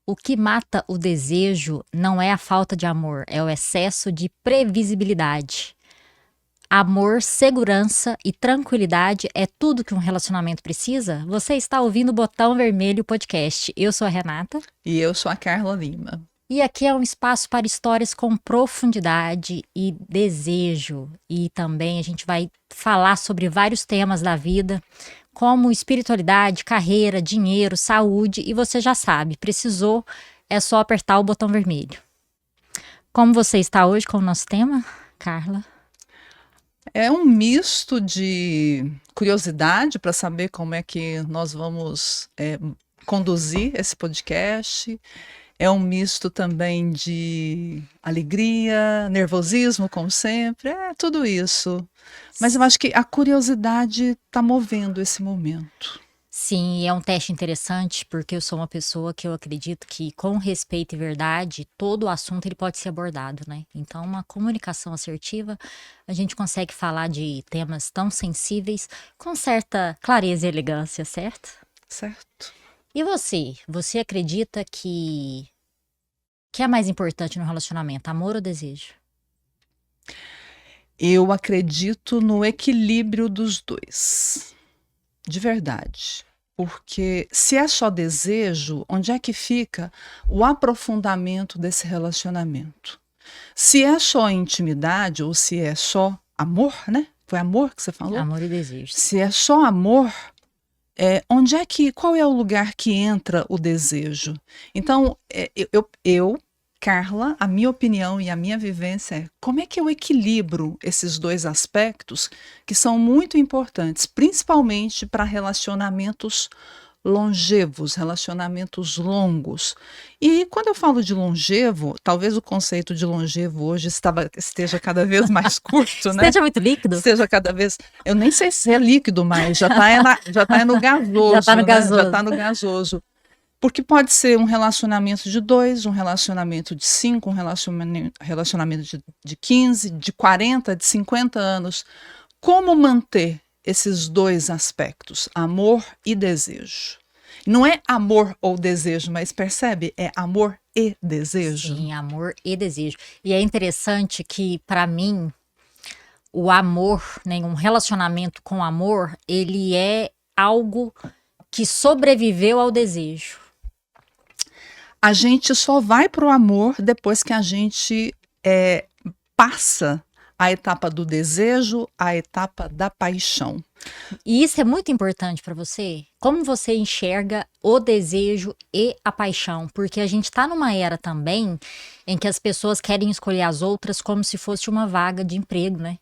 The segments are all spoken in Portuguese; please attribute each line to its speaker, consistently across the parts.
Speaker 1: O que mata o desejo não é a falta de amor, é o excesso de previsibilidade. Amor, segurança e tranquilidade é tudo que um relacionamento precisa? Você está ouvindo o Botão Vermelho Podcast. Eu sou a Renata.
Speaker 2: E eu sou a Carla Lima.
Speaker 1: E aqui é um espaço para histórias com profundidade e desejo. E também a gente vai falar sobre vários temas da vida, como espiritualidade, carreira, dinheiro, saúde. E você já sabe, precisou, é só apertar o botão vermelho. Como você está hoje com o nosso tema, Carla?
Speaker 2: É um misto de curiosidade para saber como é que nós vamos conduzir esse podcast. É um misto também de alegria, nervosismo, como sempre, tudo isso. Mas eu acho que a curiosidade está movendo esse momento.
Speaker 1: Sim, é um teste interessante, porque eu sou uma pessoa que eu acredito que, com respeito e verdade, todo o assunto ele pode ser abordado, né? Então, uma comunicação assertiva, a gente consegue falar de temas tão sensíveis com certa clareza e elegância, certo?
Speaker 2: Certo.
Speaker 1: E você? Você acredita que é mais importante no relacionamento, amor ou desejo?
Speaker 2: Eu acredito no equilíbrio dos dois, de verdade. Porque se é só desejo, onde é que fica o aprofundamento desse relacionamento? Se é só intimidade ou se é só amor, né? Foi amor que você falou?
Speaker 1: Amor e desejo.
Speaker 2: Se é só amor, qual é o lugar que entra o desejo? Então, Carla, a minha opinião e a minha vivência é como é que eu equilibro esses dois aspectos que são muito importantes, principalmente para relacionamentos longevos, relacionamentos longos. E quando eu falo de longevo, talvez o conceito de longevo hoje esteja cada vez mais curto, né?
Speaker 1: Esteja muito líquido?
Speaker 2: Esteja cada vez... Eu nem sei se é líquido mais, já está no gasoso.
Speaker 1: Já está no gasoso.
Speaker 2: Né? Já está no gasoso. Porque pode ser um relacionamento de 2, um relacionamento de 5, um relacionamento de 15, de 40, de 50 anos. Como manter esses dois aspectos, amor e desejo? Não é amor ou desejo, mas percebe? É amor e desejo.
Speaker 1: Sim, amor e desejo. E é interessante que, para mim, o amor, né, um relacionamento com amor, ele é algo que sobreviveu ao desejo.
Speaker 2: A gente só vai para o amor depois que a gente passa a etapa do desejo, a etapa da paixão.
Speaker 1: E isso é muito importante para você? Como você enxerga o desejo e a paixão? Porque a gente está numa era também em que as pessoas querem escolher as outras como se fosse uma vaga de emprego, né?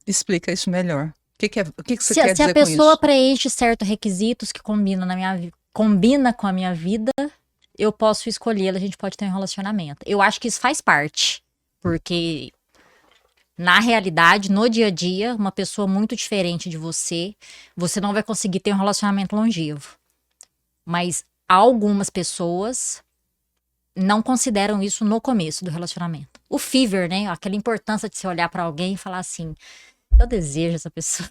Speaker 2: Explica isso melhor. O que você quer dizer com isso?
Speaker 1: Se a pessoa preenche certos requisitos que combina com a minha vida, eu posso escolhê-la, a gente pode ter um relacionamento. Eu acho que isso faz parte, porque na realidade, no dia a dia, uma pessoa muito diferente de você não vai conseguir ter um relacionamento longevo. Mas algumas pessoas não consideram isso no começo do relacionamento. O fever, né? Aquela importância de você olhar para alguém e falar assim, eu desejo essa pessoa.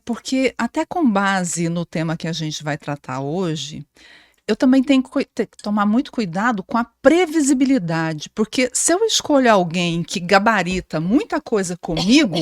Speaker 2: Porque até com base no tema que a gente vai tratar hoje, eu também tenho que tomar muito cuidado com a previsibilidade, porque se eu escolho alguém que gabarita muita coisa comigo,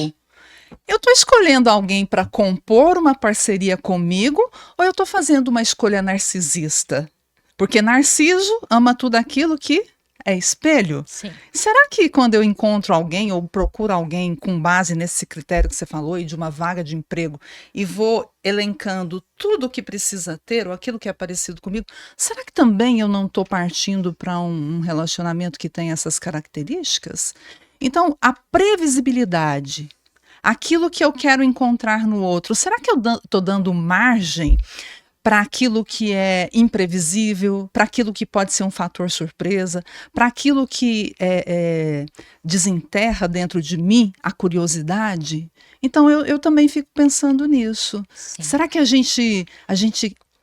Speaker 2: eu estou escolhendo alguém para compor uma parceria comigo ou eu estou fazendo uma escolha narcisista? Porque Narciso ama tudo aquilo que é espelho.
Speaker 1: Sim.
Speaker 2: Será que quando eu encontro alguém ou procuro alguém com base nesse critério que você falou e de uma vaga de emprego e vou elencando tudo o que precisa ter ou aquilo que é parecido comigo, será que também eu não estou partindo para um relacionamento que tem essas características? Então, a previsibilidade, aquilo que eu quero encontrar no outro, será que eu estou dando margem para aquilo que é imprevisível, para aquilo que pode ser um fator surpresa, para aquilo que desenterra dentro de mim a curiosidade? Então eu também fico pensando nisso.
Speaker 1: Sim.
Speaker 2: Será que a gente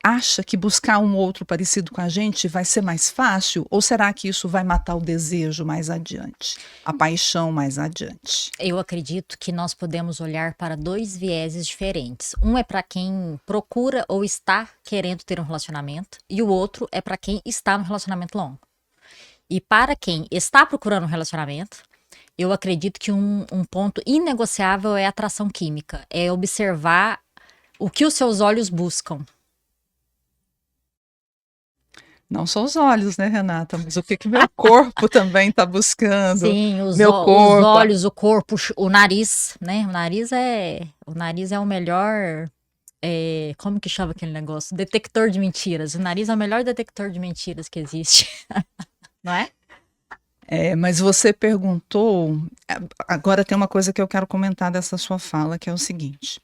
Speaker 2: acha que buscar um outro parecido com a gente vai ser mais fácil? Ou será que isso vai matar o desejo mais adiante? A paixão mais adiante?
Speaker 1: Eu acredito que nós podemos olhar para dois vieses diferentes. Um é para quem procura ou está querendo ter um relacionamento, e o outro é para quem está no relacionamento longo. E para quem está procurando um relacionamento, eu acredito que um ponto inegociável é a atração química. É observar o que os seus olhos buscam.
Speaker 2: Não só os olhos, né, Renata? Mas o que que meu corpo também está buscando?
Speaker 1: Sim, os
Speaker 2: Meu corpo.
Speaker 1: olhos, o corpo, o nariz, né? O nariz é o melhor. Como que chama aquele negócio? Detector de mentiras. O nariz é o melhor detector de mentiras que existe. Não é?
Speaker 2: Mas você perguntou. Agora tem uma coisa que eu quero comentar dessa sua fala, que é o seguinte.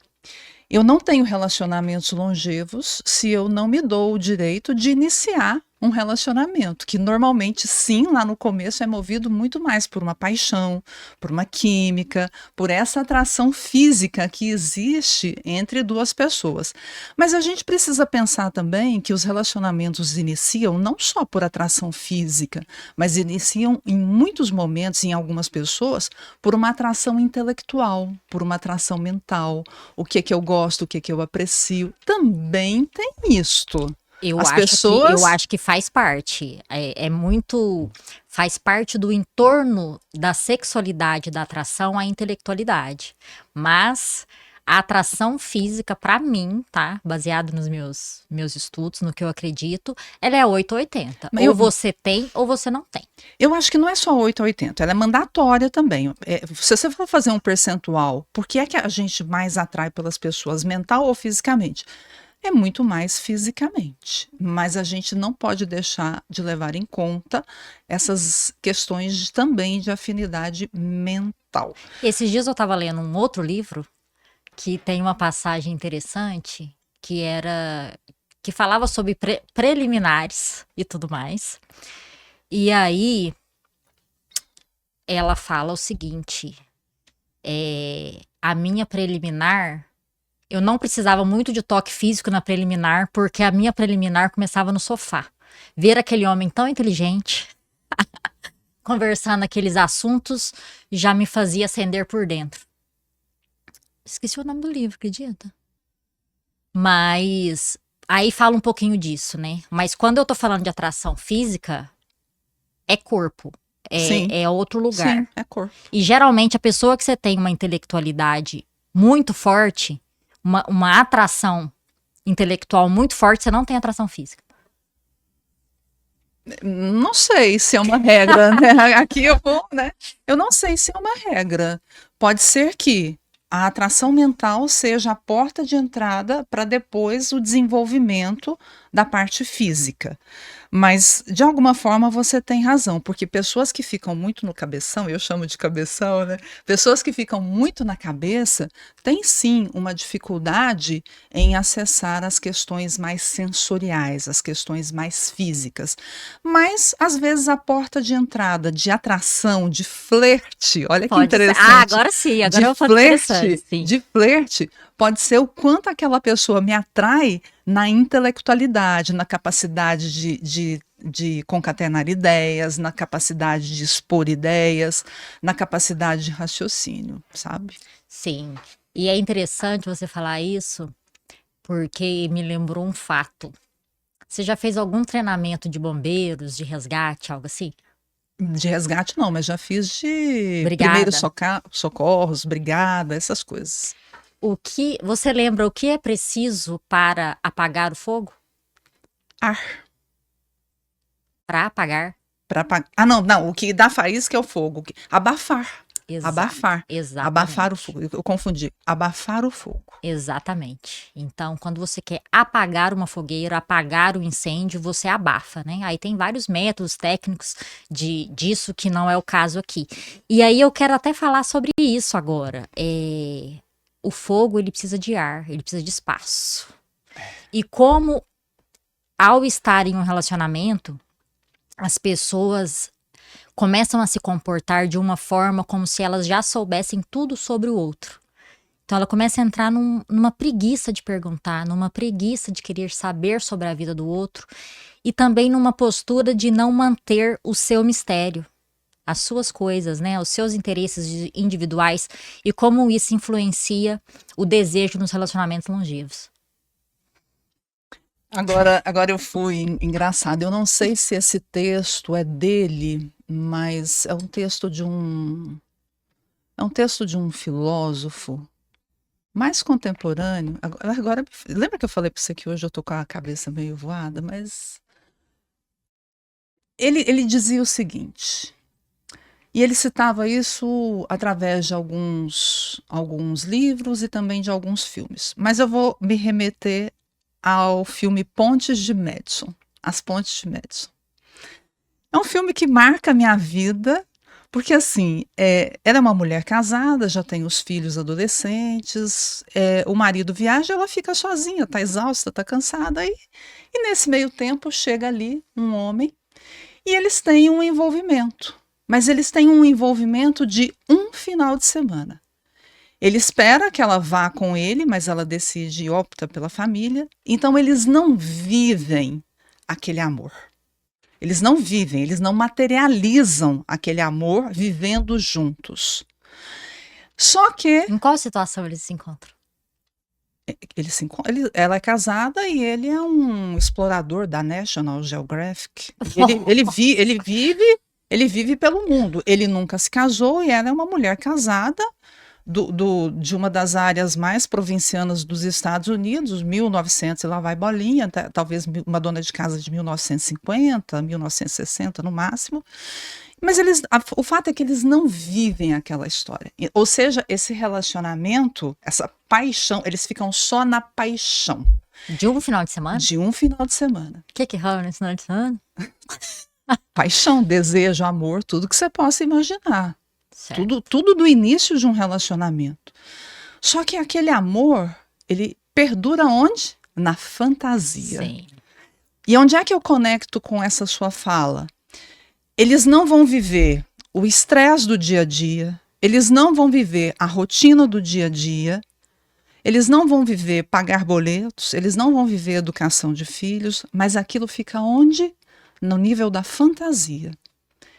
Speaker 2: Eu não tenho relacionamentos longevos se eu não me dou o direito de iniciar um relacionamento, que normalmente, sim, lá no começo é movido muito mais por uma paixão, por uma química, por essa atração física que existe entre duas pessoas. Mas a gente precisa pensar também que os relacionamentos iniciam não só por atração física, mas iniciam em muitos momentos, em algumas pessoas, por uma atração intelectual, por uma atração mental. O que é que eu gosto, o que é que eu aprecio. Também tem isto.
Speaker 1: Eu
Speaker 2: As
Speaker 1: acho
Speaker 2: pessoas.
Speaker 1: eu acho que faz parte. Faz parte do entorno da sexualidade, da atração à intelectualidade. Mas a atração física, pra mim, tá? Baseado nos meus estudos, no que eu acredito, ela é 8 ou 80. Ou você tem, ou você não tem.
Speaker 2: Eu acho que não é só 8 ou 80, ela é mandatória também. Se você for fazer um percentual, por que é que a gente mais atrai pelas pessoas, mental ou fisicamente? É muito mais fisicamente, mas a gente não pode deixar de levar em conta essas questões também de afinidade mental.
Speaker 1: Esses dias eu estava lendo um outro livro que tem uma passagem interessante que falava sobre preliminares e tudo mais. E aí ela fala o seguinte: a minha preliminar. Eu não precisava muito de toque físico na preliminar, porque a minha preliminar começava no sofá. Ver aquele homem tão inteligente, conversar naqueles assuntos, já me fazia acender por dentro. Esqueci o nome do livro, acredita? Mas aí fala um pouquinho disso, né? Mas quando eu tô falando de atração física, é corpo. É outro lugar.
Speaker 2: Sim, é corpo.
Speaker 1: E geralmente a pessoa que você tem uma intelectualidade muito forte, uma atração intelectual muito forte, você não tem atração física.
Speaker 2: Não sei se é uma regra, né? Aqui eu vou, né? Eu não sei se é uma regra. Pode ser que a atração mental seja a porta de entrada para depois o desenvolvimento da parte física. Mas, de alguma forma, você tem razão, porque pessoas que ficam muito no cabeção, eu chamo de cabeção, né? Pessoas que ficam muito na cabeça têm sim uma dificuldade em acessar as questões mais sensoriais, as questões mais físicas. Mas, às vezes, a porta de entrada de atração, de flerte, olha que interessante.
Speaker 1: Agora sim, agora eu vou falar interessante. Sim.
Speaker 2: De flerte, pode ser o quanto aquela pessoa me atrai na intelectualidade, na capacidade de concatenar ideias, na capacidade de expor ideias, na capacidade de raciocínio, sabe?
Speaker 1: Sim. E é interessante você falar isso, porque me lembrou um fato. Você já fez algum treinamento de bombeiros, de resgate, algo assim?
Speaker 2: De resgate não, mas já fiz de
Speaker 1: Brigada.
Speaker 2: primeiros socorros, brigada, essas coisas.
Speaker 1: Você lembra o que é preciso para apagar o fogo?
Speaker 2: Ar.
Speaker 1: Para apagar?
Speaker 2: Não, o que dá faísca é o fogo. Abafar. Abafar.
Speaker 1: Exatamente.
Speaker 2: Abafar o fogo. Eu confundi. Abafar o fogo.
Speaker 1: Exatamente. Então, quando você quer apagar uma fogueira, apagar o incêndio, você abafa, né? Aí tem vários métodos técnicos disso que não é o caso aqui. E aí eu quero até falar sobre isso agora. O fogo, ele precisa de ar, ele precisa de espaço. E como, ao estar em um relacionamento, as pessoas começam a se comportar de uma forma como se elas já soubessem tudo sobre o outro. Então ela começa a entrar numa preguiça de perguntar, numa preguiça de querer saber sobre a vida do outro e também numa postura de não manter o seu mistério, as suas coisas, né, os seus interesses individuais e como isso influencia o desejo nos relacionamentos longevos.
Speaker 2: Agora eu fui engraçado. Eu não sei se esse texto é dele, mas é um texto de um filósofo mais contemporâneo. Agora, lembra que eu falei para você que hoje eu tô com a cabeça meio voada, mas ele dizia o seguinte, e ele citava isso através de alguns livros e também de alguns filmes. Mas eu vou me remeter ao filme Pontes de Madison, As Pontes de Madison. É um filme que marca a minha vida, porque assim, ela é uma mulher casada, já tem os filhos adolescentes, o marido viaja, ela fica sozinha, tá exausta, tá cansada, e nesse meio tempo chega ali um homem, e eles têm um envolvimento, mas eles têm um envolvimento de um final de semana. Ele espera que ela vá com ele, mas ela decide e opta pela família. Então eles não vivem aquele amor. Eles não vivem, eles não materializam aquele amor vivendo juntos. Só que
Speaker 1: Em qual situação eles se encontram?
Speaker 2: ela é casada e ele é um explorador da National Geographic. Ele vive pelo mundo. Ele nunca se casou e ela é uma mulher casada de uma das áreas mais provincianas dos Estados Unidos, 1900, e lá vai bolinha, talvez uma dona de casa de 1950, 1960 no máximo. Mas o fato é que eles não vivem aquela história. Ou seja, esse relacionamento, essa paixão, eles ficam só na paixão.
Speaker 1: De um final de semana?
Speaker 2: De um final de semana.
Speaker 1: O que rola nesse final de semana?
Speaker 2: Paixão, desejo, amor, tudo que você possa imaginar.
Speaker 1: Certo.
Speaker 2: Tudo do início de um relacionamento. Só que aquele amor, ele perdura onde? Na fantasia.
Speaker 1: Sim.
Speaker 2: E onde é que eu conecto com essa sua fala? Eles não vão viver o estresse do dia a dia, eles não vão viver a rotina do dia a dia, eles não vão viver pagar boletos, eles não vão viver educação de filhos, mas aquilo fica onde? No nível da fantasia.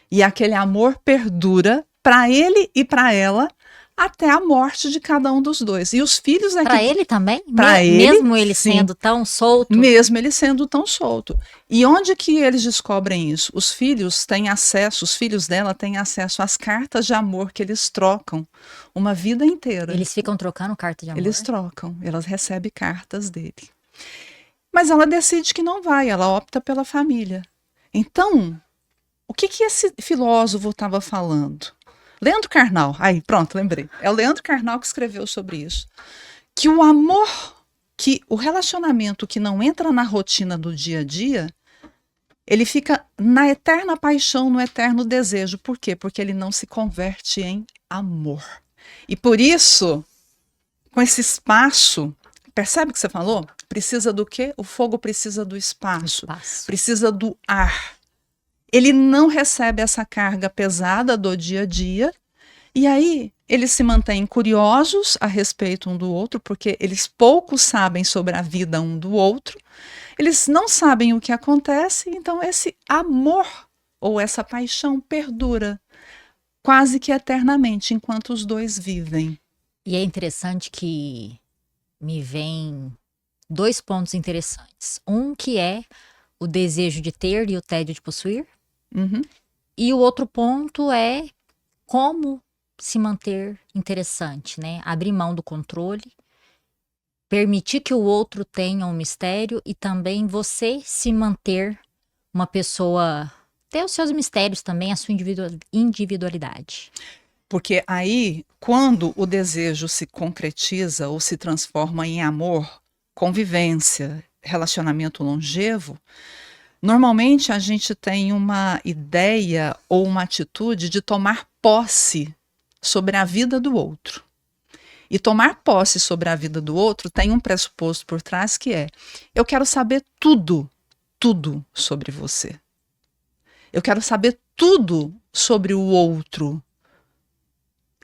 Speaker 2: E aquele amor perdura para ele e para ela até a morte de cada um dos dois. E os filhos é
Speaker 1: Para
Speaker 2: que...
Speaker 1: ele também?
Speaker 2: Pra ele,
Speaker 1: mesmo ele
Speaker 2: sim.
Speaker 1: sendo tão solto?
Speaker 2: Mesmo ele sendo tão solto. E onde que eles descobrem isso? Os filhos têm acesso, os filhos dela têm acesso às cartas de amor que eles trocam uma vida inteira.
Speaker 1: Eles ficam trocando carta de amor?
Speaker 2: Eles trocam, elas recebem cartas dele. Mas ela decide que não vai, ela opta pela família. Então, o que esse filósofo estava falando? Leandro Carnal, aí pronto, lembrei. É o Leandro Carnal que escreveu sobre isso. Que o amor, que o relacionamento que não entra na rotina do dia a dia, ele fica na eterna paixão, no eterno desejo. Por quê? Porque ele não se converte em amor. E por isso, com esse espaço, percebe o que você falou? Precisa do quê? O fogo precisa do espaço. Precisa do ar. Ele não recebe essa carga pesada do dia a dia, e aí eles se mantêm curiosos a respeito um do outro, porque eles pouco sabem sobre a vida um do outro, eles não sabem o que acontece, então esse amor ou essa paixão perdura quase que eternamente, enquanto os dois vivem.
Speaker 1: E é interessante que me vem 2 pontos interessantes. Um que é o desejo de ter e o tédio de possuir.
Speaker 2: Uhum.
Speaker 1: E o outro ponto é como se manter interessante, né? Abrir mão do controle, permitir que o outro tenha um mistério e também você se manter uma pessoa, ter os seus mistérios também, a sua individualidade.
Speaker 2: Porque aí, quando o desejo se concretiza ou se transforma em amor, convivência, relacionamento longevo, normalmente a gente tem uma ideia ou uma atitude de tomar posse sobre a vida do outro. E tomar posse sobre a vida do outro tem um pressuposto por trás que é: eu quero saber tudo sobre você. Eu quero saber tudo sobre o outro.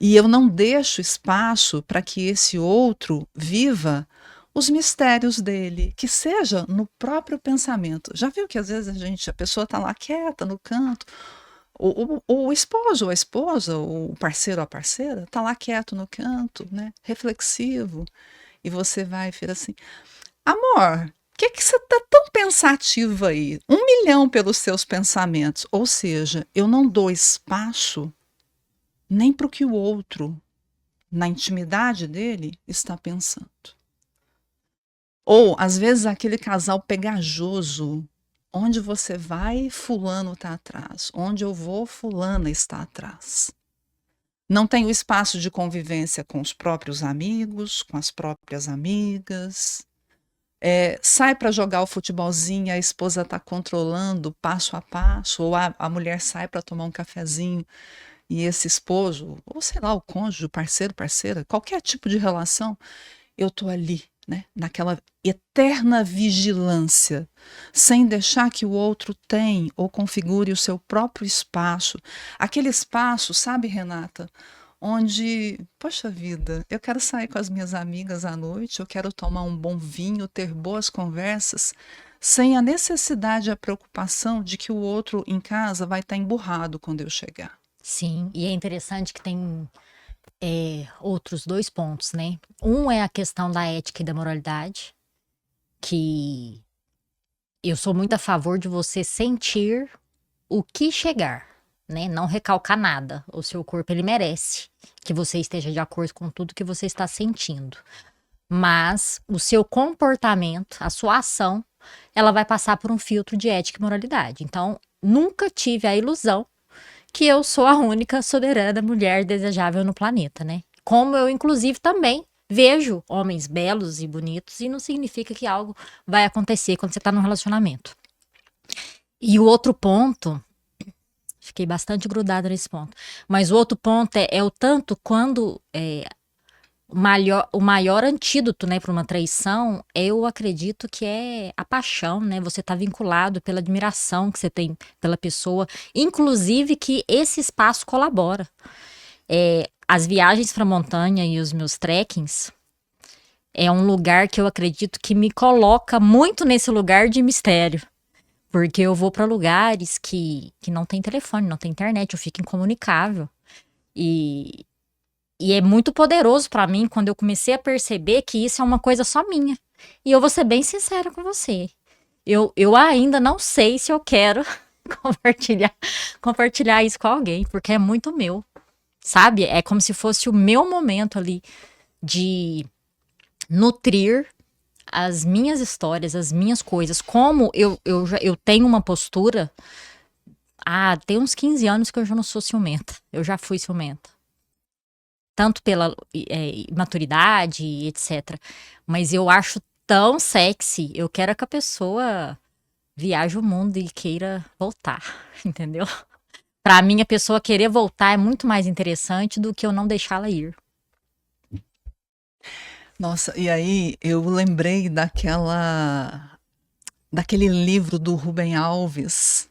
Speaker 2: E eu não deixo espaço para que esse outro viva os mistérios dele, que seja no próprio pensamento. Já viu que às vezes a pessoa está lá quieta no canto, o esposo ou a esposa, o parceiro ou a parceira, está lá quieto no canto, né, reflexivo, e você vai e fala assim, amor, que você está tão pensativa aí? 1 milhão pelos seus pensamentos. Ou seja, eu não dou espaço nem para o que o outro, na intimidade dele, está pensando. Ou, às vezes, aquele casal pegajoso, onde você vai, fulano está atrás. Onde eu vou, fulana está atrás. Não tem o espaço de convivência com os próprios amigos, com as próprias amigas. Sai para jogar o futebolzinho, a esposa está controlando passo a passo, ou a mulher sai para tomar um cafezinho e esse esposo, ou sei lá, o cônjuge, o parceiro, parceira, qualquer tipo de relação, eu estou ali, né, naquela eterna vigilância, sem deixar que o outro tenha ou configure o seu próprio espaço. Aquele espaço, sabe, Renata, onde, poxa vida, eu quero sair com as minhas amigas à noite, eu quero tomar um bom vinho, ter boas conversas, sem a necessidade e a preocupação de que o outro em casa vai estar emburrado quando eu chegar.
Speaker 1: Sim, e é interessante que tem outros 2 pontos, né? Um é a questão da ética e da moralidade, que eu sou muito a favor de você sentir o que chegar, né? Não recalcar nada. O seu corpo, ele merece que você esteja de acordo com tudo que você está sentindo. Mas o seu comportamento, a sua ação, ela vai passar por um filtro de ética e moralidade. Então, nunca tive a ilusão que eu sou a única soberana mulher desejável no planeta, né? Como eu, inclusive, também vejo homens belos e bonitos e não significa que algo vai acontecer quando você tá num relacionamento. E o outro ponto, fiquei bastante grudada nesse ponto, mas o outro ponto é o tanto quando o maior antídoto, né, para uma traição, eu acredito que é a paixão, né? Você tá vinculado pela admiração que você tem pela pessoa, inclusive que esse espaço colabora. As viagens para montanha e os meus trekkings é um lugar que eu acredito que me coloca muito nesse lugar de mistério. Porque eu vou para lugares que não tem telefone, não tem internet, eu fico incomunicável. E, e é muito poderoso para mim quando eu comecei a perceber que isso é uma coisa só minha. E eu vou ser bem sincera com você. Eu ainda não sei se eu quero compartilhar isso com alguém, porque é muito meu. Sabe? É como se fosse o meu momento ali de nutrir as minhas histórias, as minhas coisas. Como eu tenho uma postura. Tem uns 15 anos que eu já não sou ciumenta. Eu já fui ciumenta. Tanto pela maturidade, etc. Mas eu acho tão sexy. Eu quero que a pessoa viaje o mundo e queira voltar, entendeu? Pra mim, a pessoa querer voltar é muito mais interessante do que eu não deixá-la ir.
Speaker 2: Nossa, e aí eu lembrei daquele livro do Rubem Alves,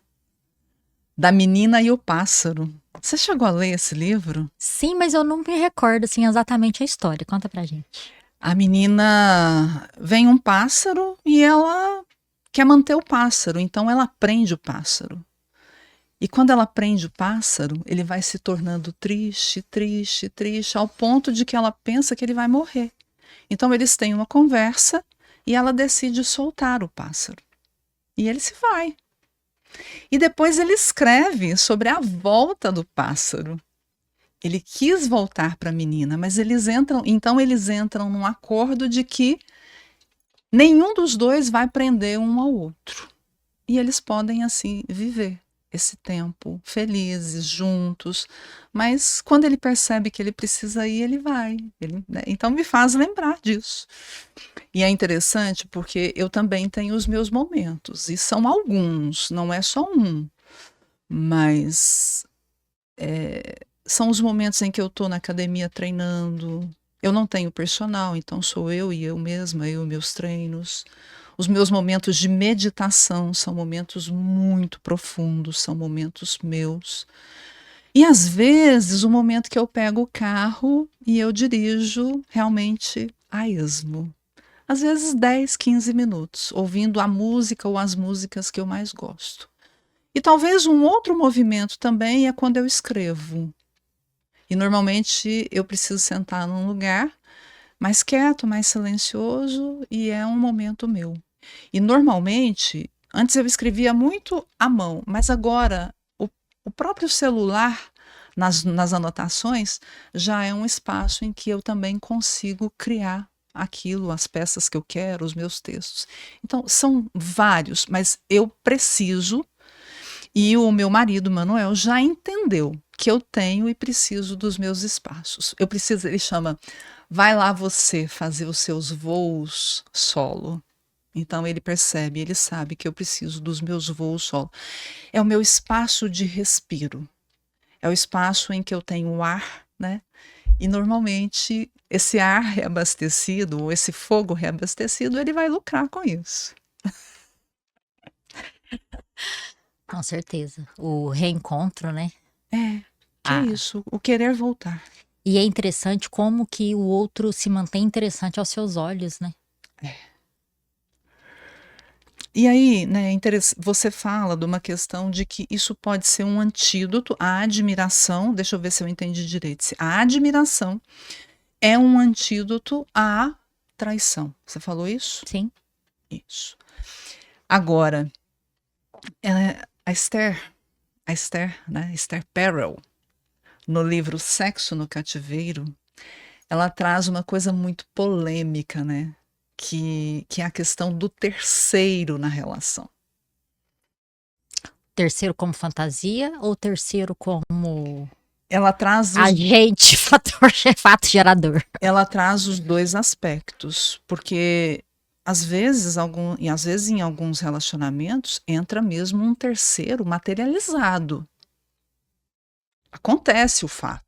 Speaker 2: da Menina e o Pássaro. Você chegou a ler esse livro?
Speaker 1: Sim, mas eu não me recordo assim exatamente a história. Conta pra gente.
Speaker 2: A menina vem um pássaro e ela quer manter o pássaro, então ela prende o pássaro. E quando ela prende o pássaro, ele vai se tornando triste, triste, triste, ao ponto de que ela pensa que ele vai morrer. Então eles têm uma conversa e ela decide soltar o pássaro. E ele se vai. E depois ele escreve sobre a volta do pássaro. Ele quis voltar para a menina, mas eles entram num acordo de que nenhum dos dois vai prender um ao outro. E eles podem assim viver esse tempo felizes, juntos, mas quando ele percebe que ele precisa ir, ele vai. Né? Então me faz lembrar disso. E é interessante porque eu também tenho os meus momentos, e são alguns, não é só um, mas são os momentos em que eu estou na academia treinando. Eu não tenho personal, então sou eu e eu mesma, eu e meus treinos. Os meus momentos de meditação são momentos muito profundos, são momentos meus. E às vezes o momento que eu pego o carro e eu dirijo realmente a esmo. Às vezes 10, 15 minutos, ouvindo a música ou as músicas que eu mais gosto. E talvez um outro movimento também é quando eu escrevo. E normalmente eu preciso sentar num lugar mais quieto, mais silencioso, e é um momento meu. E normalmente, antes eu escrevia muito à mão, mas agora o próprio celular, nas anotações, já é um espaço em que eu também consigo criar aquilo, as peças que eu quero, os meus textos. Então, são vários, mas eu preciso, e o meu marido, Manuel, já entendeu que eu tenho e preciso dos meus espaços. Eu preciso, ele chama, vai lá você fazer os seus voos solo. Então ele percebe, ele sabe que eu preciso dos meus voos solo. É o meu espaço de respiro. É o espaço em que eu tenho ar, né? E normalmente esse ar reabastecido, ou esse fogo reabastecido, ele vai lucrar com isso.
Speaker 1: Com certeza. O reencontro, né?
Speaker 2: É, que é
Speaker 1: Ah,
Speaker 2: isso, o querer voltar.
Speaker 1: e é interessante como que o outro se mantém interessante aos seus olhos, né?
Speaker 2: E aí, né, você fala de uma questão de que isso pode ser um antídoto à admiração, deixa eu ver se eu entendi direito. A admiração é um antídoto à traição. Você falou isso?
Speaker 1: Sim.
Speaker 2: Isso. Agora, a Esther, né, Esther Perel, no livro Sexo no Cativeiro, ela traz uma coisa muito polêmica, né? Que é a questão do terceiro na relação.
Speaker 1: Terceiro como fantasia ou terceiro como
Speaker 2: Ela traz os,
Speaker 1: agente, fato gerador?
Speaker 2: ela traz os dois aspectos, porque às vezes em alguns relacionamentos entra mesmo um terceiro materializado. Acontece o fato.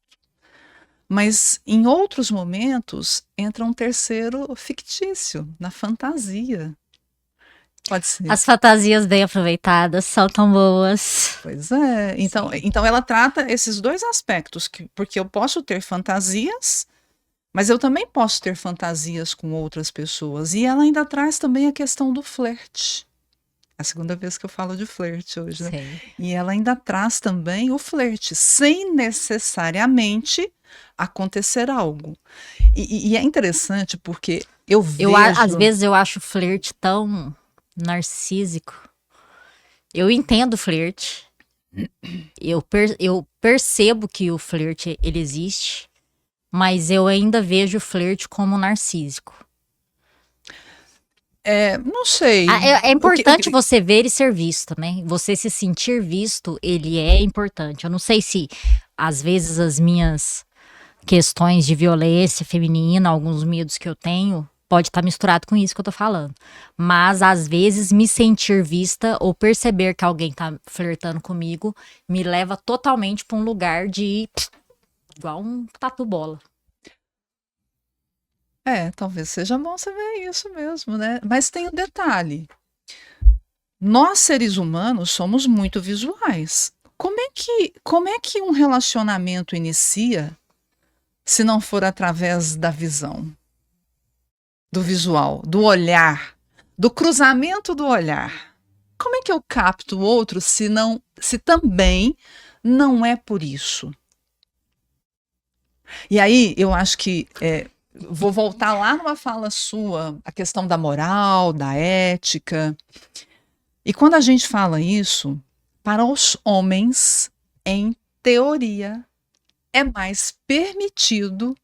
Speaker 2: Mas em outros momentos entra um terceiro fictício, na fantasia. Pode ser.
Speaker 1: As fantasias bem aproveitadas são tão boas.
Speaker 2: Pois é. Então,
Speaker 1: Sim.
Speaker 2: então ela trata esses dois aspectos, porque eu posso ter fantasias, mas eu também posso ter fantasias com outras pessoas. E ela ainda traz também a questão do flerte. É a segunda vez que eu falo de flerte hoje, né?
Speaker 1: Sei.
Speaker 2: E ela ainda traz também o flerte, sem necessariamente acontecer algo. E é interessante porque eu
Speaker 1: Às
Speaker 2: vejo.
Speaker 1: vezes eu acho o flerte tão narcísico. Eu entendo o flerte. Eu percebo que o flerte ele existe, mas eu ainda vejo o flerte como narcísico.
Speaker 2: Não sei.
Speaker 1: É importante você ver e ser visto, né? Você se sentir visto, ele é importante. Eu não sei se, às vezes, as minhas questões de violência feminina, alguns medos que eu tenho, pode estar misturado com isso que eu tô falando. Mas, às vezes, me sentir vista ou perceber que alguém tá flertando comigo me leva totalmente para um lugar de igual um tatu-bola.
Speaker 2: Talvez seja bom você ver isso mesmo, né? Mas tem um detalhe. Nós, seres humanos, somos muito visuais. Como é que um relacionamento inicia se não for através da visão, do visual, do olhar, do cruzamento do olhar? Como é que eu capto o outro se também não é por isso? E aí eu acho que vou voltar lá numa fala sua, a questão da moral, da ética. E quando a gente fala isso, para os homens, em teoria, é mais permitido,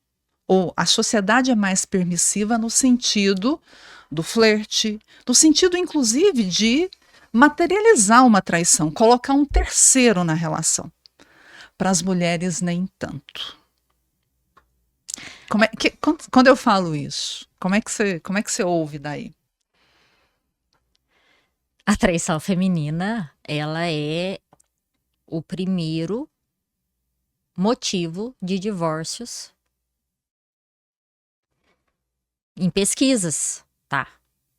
Speaker 2: ou a sociedade é mais permissiva no sentido do flerte, no sentido, inclusive, de materializar uma traição, colocar um terceiro na relação. Para as mulheres, nem tanto. Quando eu falo isso, como é que você ouve daí?
Speaker 1: A traição feminina, ela é o primeiro motivo de divórcios em pesquisas, tá?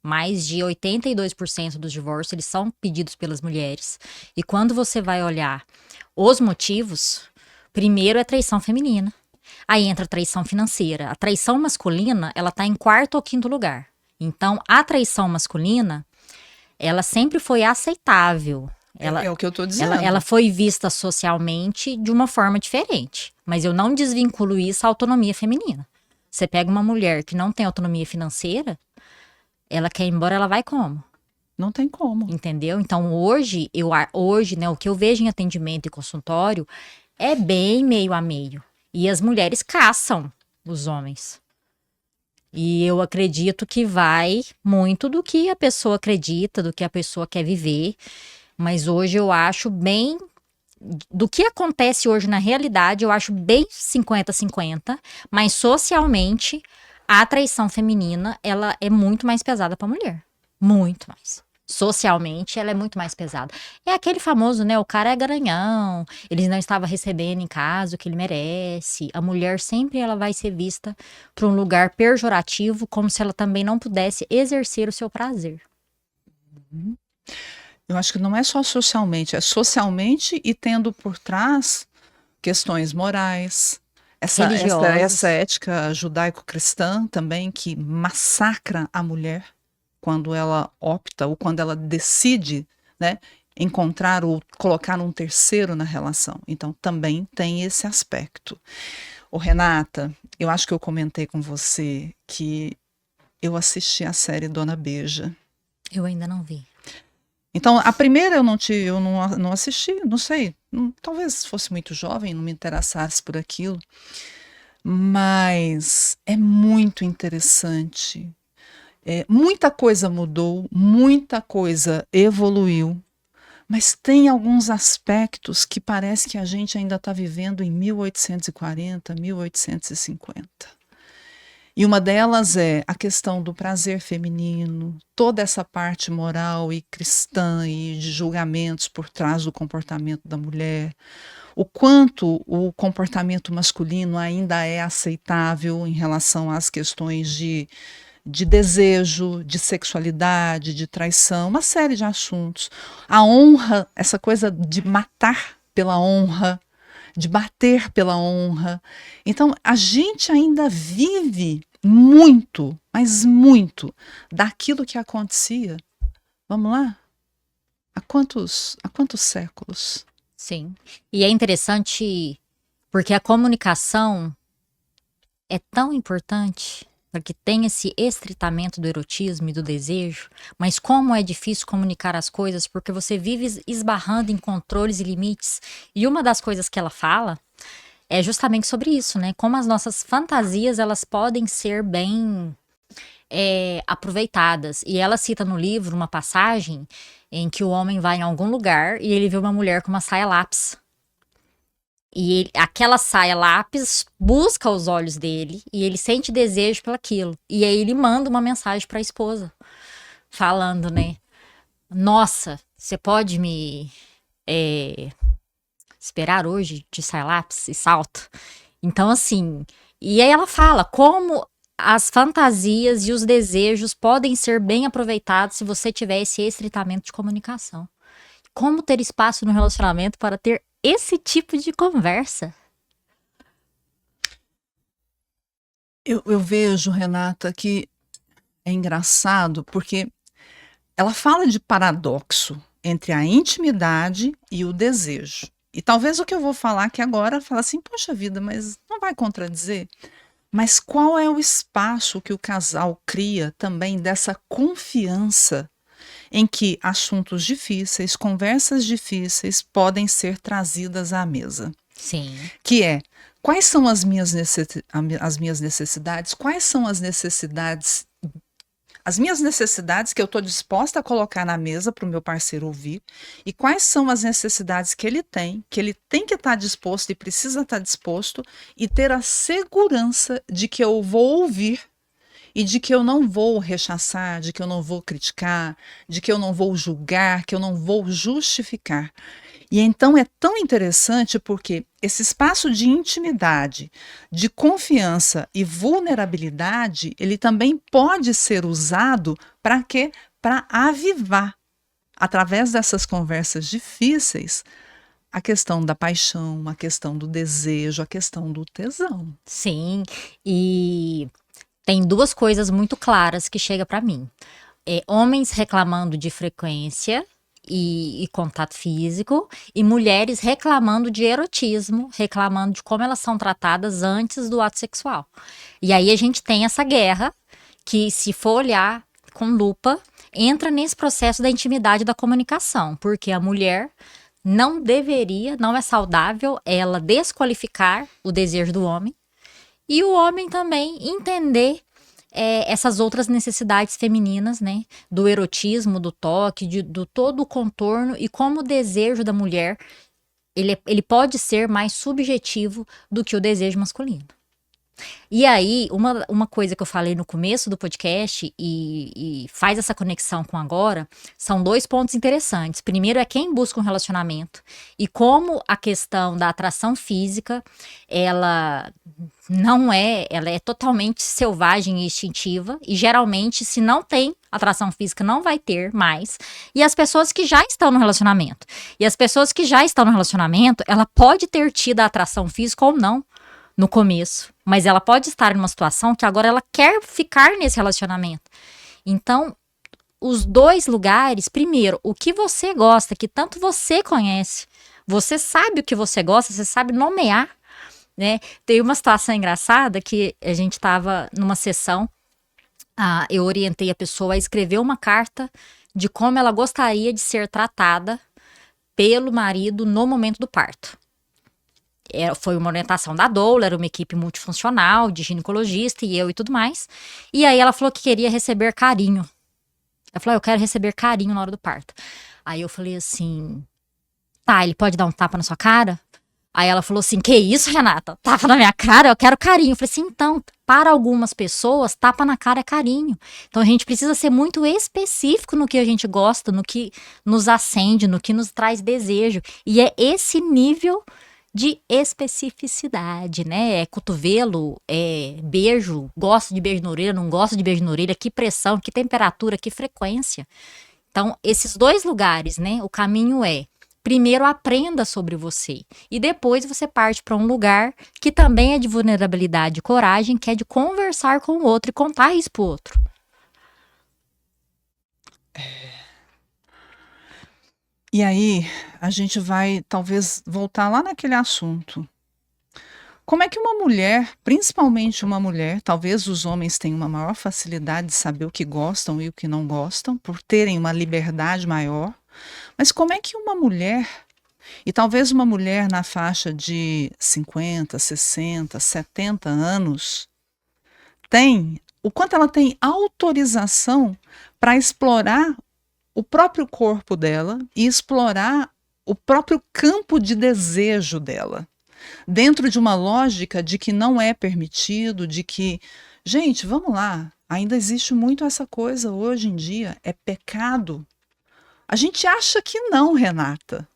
Speaker 1: Mais de 82% dos divórcios, eles são pedidos pelas mulheres. E quando você vai olhar os motivos, Primeiro é traição feminina. Aí entra a traição financeira. A traição masculina, ela tá em quarto ou quinto lugar. Então, a traição masculina, ela sempre foi aceitável. Ela,
Speaker 2: É o que eu estou dizendo.
Speaker 1: ela foi vista socialmente de uma forma diferente. Mas eu não desvinculo isso à autonomia feminina. Você pega uma mulher que não tem autonomia financeira, ela quer ir embora, ela vai como?
Speaker 2: Não tem como.
Speaker 1: Entendeu? Então, hoje, né, o que eu vejo em atendimento e consultório é bem meio a meio. E as mulheres caçam os homens. E eu acredito que vai muito do que a pessoa acredita, do que a pessoa quer viver. Mas hoje eu acho bem. Do que acontece hoje na realidade, eu acho bem 50-50. Mas socialmente, a traição feminina, ela é muito mais pesada para a mulher. Muito mais. Socialmente, ela é muito mais pesada. É aquele famoso, né? O cara é garanhão, ele não estava recebendo em casa o que ele merece. A mulher sempre ela vai ser vista para um lugar pejorativo, como se ela também não pudesse exercer o seu prazer.
Speaker 2: Eu acho que não é só socialmente, é socialmente e tendo por trás questões morais,
Speaker 1: Religiosas.
Speaker 2: essa ética judaico-cristã também que massacra a mulher quando ela opta ou quando ela decide, né, encontrar ou colocar um terceiro na relação. Então também tem esse aspecto. Ô Renata, eu acho que eu comentei com você que eu assisti a série Dona Beija.
Speaker 1: Eu ainda não vi.
Speaker 2: Então, a primeira eu não assisti, não sei, talvez fosse muito jovem, não me interessasse por aquilo, mas é muito interessante. Muita coisa mudou, muita coisa evoluiu, mas tem alguns aspectos que parece que a gente ainda está vivendo em 1840, 1850. E uma delas é a questão do prazer feminino, toda essa parte moral e cristã e de julgamentos por trás do comportamento da mulher, o quanto o comportamento masculino ainda é aceitável em relação às questões de desejo, de sexualidade, de traição, uma série de assuntos. A honra, essa coisa de matar pela honra, de bater pela honra. Então, a gente ainda vive muito, mas muito, daquilo que acontecia. Vamos lá? Há quantos séculos?
Speaker 1: Sim. E é interessante porque a comunicação é tão importante para que tenha esse estritamento do erotismo e do desejo, mas como é difícil comunicar as coisas porque você vive esbarrando em controles e limites. E uma das coisas que ela fala é justamente sobre isso, né? Como as nossas fantasias elas podem ser bem aproveitadas. E ela cita no livro uma passagem em que o homem vai em algum lugar e ele vê uma mulher com uma saia lápis. E aquela saia lápis busca os olhos dele e ele sente desejo pelaquilo. E aí ele manda uma mensagem para a esposa, falando, né? Nossa, você pode me esperar hoje de saia lápis e salto? Então, assim, e aí ela fala como as fantasias e os desejos podem ser bem aproveitados se você tiver esse estritamento de comunicação. Como ter espaço no relacionamento para ter esse tipo de conversa?
Speaker 2: Eu vejo, Renata, que é engraçado porque ela fala de paradoxo entre a intimidade e o desejo. E talvez o que eu vou falar aqui agora, fala assim, poxa vida, mas não vai contradizer? Mas qual é o espaço que o casal cria também dessa confiança em que assuntos difíceis, conversas difíceis podem ser trazidas à mesa?
Speaker 1: Sim.
Speaker 2: Que é, quais são as minhas necessidades, quais são as minhas necessidades que eu estou disposta a colocar na mesa para o meu parceiro ouvir, e quais são as necessidades que ele tem que estar disposto e precisa estar disposto e ter a segurança de que eu vou ouvir e de que eu não vou rechaçar, de que eu não vou criticar, de que eu não vou julgar, que eu não vou justificar. E então é tão interessante porque esse espaço de intimidade, de confiança e vulnerabilidade, ele também pode ser usado para quê? Para avivar, através dessas conversas difíceis, a questão da paixão, a questão do desejo, a questão do tesão.
Speaker 1: Sim, e tem duas coisas muito claras que chega pra mim. Homens reclamando de frequência e contato físico, e mulheres reclamando de erotismo, reclamando de como elas são tratadas antes do ato sexual. E aí a gente tem essa guerra que, se for olhar com lupa, entra nesse processo da intimidade da comunicação, porque a mulher não deveria, não é saudável ela desqualificar o desejo do homem, e o homem também entender essas outras necessidades femininas, né? Do erotismo, do toque, do todo o contorno, e como o desejo da mulher, ele pode ser mais subjetivo do que o desejo masculino. E aí, uma coisa que eu falei no começo do podcast e faz essa conexão com agora, são dois pontos interessantes. Primeiro é quem busca um relacionamento e como a questão da atração física, ela ela é totalmente selvagem e instintiva, e geralmente, se não tem atração física, não vai ter mais. E as pessoas que já estão no relacionamento. E as pessoas que já estão no relacionamento, ela pode ter tido a atração física ou não no começo, mas ela pode estar numa situação que agora ela quer ficar nesse relacionamento. Então, os dois lugares, primeiro, o que você gosta, que tanto você conhece, você sabe o que você gosta, você sabe nomear, né? Tem uma situação engraçada que a gente estava numa sessão, eu orientei a pessoa a escrever uma carta de como ela gostaria de ser tratada pelo marido no momento do parto. Foi uma orientação da doula, era uma equipe multifuncional, de ginecologista e eu e tudo mais. E aí ela falou que queria receber carinho. Ela falou, eu quero receber carinho na hora do parto. Aí eu falei assim, tá, ele pode dar um tapa na sua cara? Aí ela falou assim, que isso, Renata? Tapa na minha cara? Eu quero carinho. Eu falei assim, então, para algumas pessoas, tapa na cara é carinho. Então a gente precisa ser muito específico no que a gente gosta, no que nos acende, no que nos traz desejo. E é esse nível de especificidade, né? É cotovelo, é beijo, gosto de beijo na orelha, não gosto de beijo na orelha, que pressão, que temperatura, que frequência. Então, esses dois lugares, né? O caminho é, primeiro aprenda sobre você e depois você parte para um lugar que também é de vulnerabilidade e coragem, que é de conversar com o outro e contar isso pro outro.
Speaker 2: E aí, a gente vai talvez voltar lá naquele assunto. Como é que uma mulher, principalmente uma mulher, talvez os homens tenham uma maior facilidade de saber o que gostam e o que não gostam, por terem uma liberdade maior, mas como é que uma mulher, e talvez uma mulher na faixa de 50, 60, 70 anos, o quanto ela tem autorização para explorar o próprio corpo dela e explorar o próprio campo de desejo dela, dentro de uma lógica de que não é permitido, de que, gente, vamos lá, ainda existe muito essa coisa hoje em dia, é pecado. A gente acha que não, Renata.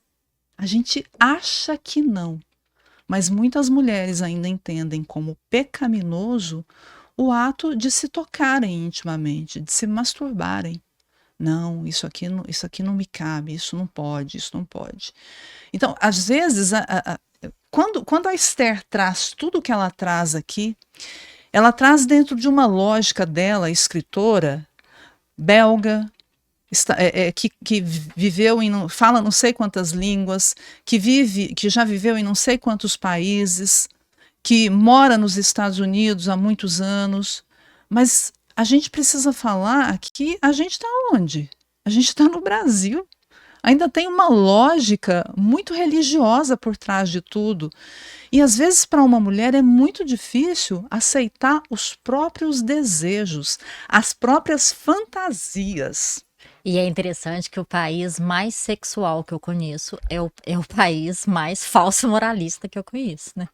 Speaker 2: A gente acha que não. Mas muitas mulheres ainda entendem como pecaminoso o ato de se tocarem intimamente, de se masturbarem. Não, isso aqui não me cabe, isso não pode, isso não pode. Então, às vezes, quando a Esther traz tudo o que ela traz aqui, ela traz dentro de uma lógica dela, escritora, belga, que viveu fala não sei quantas línguas, que já viveu em não sei quantos países, que mora nos Estados Unidos há muitos anos, mas a gente precisa falar que a gente está onde? A gente está no Brasil. Ainda tem uma lógica muito religiosa por trás de tudo. E às vezes para uma mulher é muito difícil aceitar os próprios desejos, as próprias fantasias.
Speaker 1: E é interessante que o país mais sexual que eu conheço é o país mais falso moralista que eu conheço, né?